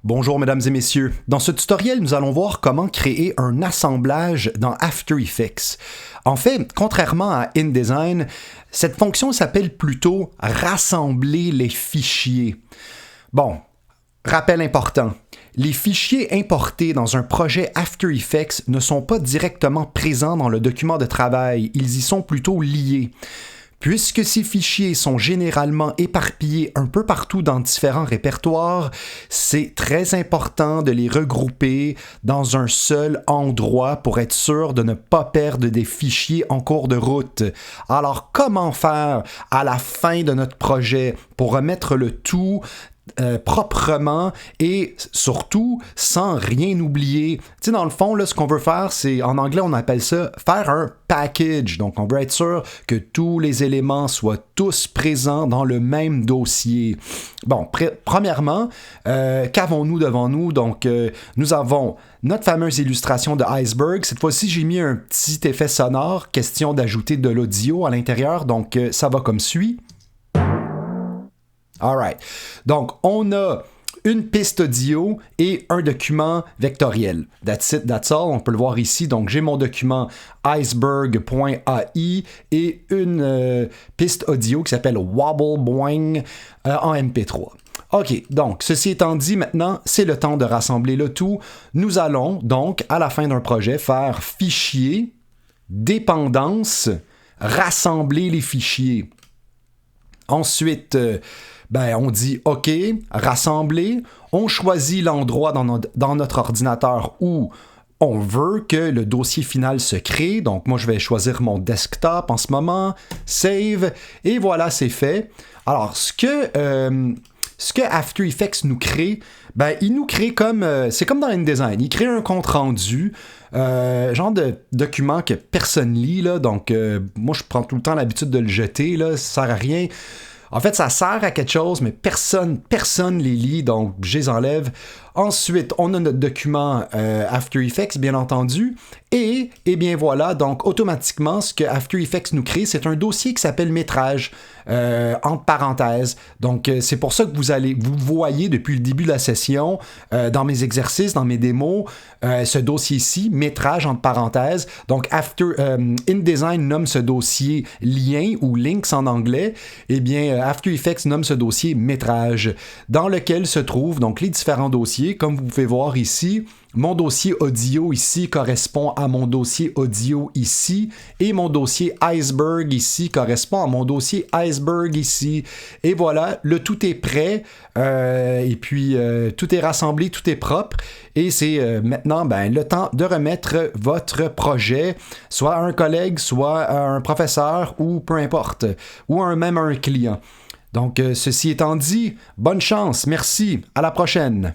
Bonjour mesdames et messieurs. Dans ce tutoriel, nous allons voir comment créer un assemblage dans After Effects. En fait, contrairement à InDesign, cette fonction s'appelle plutôt « rassembler les fichiers ». Bon, rappel important. Les fichiers importés dans un projet After Effects ne sont pas directement présents dans le document de travail, ils y sont plutôt liés. Puisque ces fichiers sont généralement éparpillés un peu partout dans différents répertoires, c'est très important de les regrouper dans un seul endroit pour être sûr de ne pas perdre des fichiers en cours de route. Alors, comment faire à la fin de notre projet pour remettre le tout proprement et surtout sans rien oublier. Tu sais, dans le fond, là, ce qu'on veut faire, c'est, en anglais, on appelle ça faire un package. Donc, on veut être sûr que tous les éléments soient tous présents dans le même dossier. Bon, premièrement, qu'avons-nous devant nous? Donc, nous avons notre fameuse illustration de Iceberg. Cette fois-ci, j'ai mis un petit effet sonore, question d'ajouter de l'audio à l'intérieur. Donc, ça va comme suit. Alright. Donc, on a une piste audio et un document vectoriel. That's it, that's all. On peut le voir ici. Donc, j'ai mon document iceberg.ai et une piste audio qui s'appelle Wobble Boing en MP3. OK, donc, ceci étant dit, maintenant, c'est le temps de rassembler le tout. Nous allons, donc, à la fin d'un projet, faire fichier, dépendance, rassembler les fichiers. Ensuite, on dit OK, rassembler. On choisit l'endroit dans notre ordinateur où on veut que le dossier final se crée. Donc, moi, je vais choisir mon desktop en ce moment. Save. Et voilà, c'est fait. Alors, ce que After Effects nous crée, il nous crée comme... c'est comme dans InDesign. Il crée un compte-rendu, genre de document que personne lit. Là, donc, moi, je prends tout le temps l'habitude de le jeter. Là, ça sert à rien. En fait, ça sert à quelque chose, mais personne les lit, donc je les enlève. Ensuite, on a notre document After Effects, bien entendu. Et bien voilà, donc automatiquement, ce que After Effects nous crée, c'est un dossier qui s'appelle métrage, entre parenthèses. Donc, c'est pour ça que vous voyez depuis le début de la session, dans mes exercices, dans mes démos, ce dossier-ci, métrage entre parenthèses. Donc, InDesign nomme ce dossier lien ou links en anglais. Eh bien, After Effects nomme ce dossier métrage, dans lequel se trouvent donc les différents dossiers. Comme vous pouvez voir ici, mon dossier audio ici correspond à mon dossier audio ici et mon dossier Iceberg ici correspond à mon dossier Iceberg ici. Et voilà, le tout est prêt et puis tout est rassemblé, tout est propre et c'est maintenant le temps de remettre votre projet soit à un collègue, soit à un professeur ou peu importe, ou même à un client. Donc, ceci étant dit, bonne chance, merci, à la prochaine.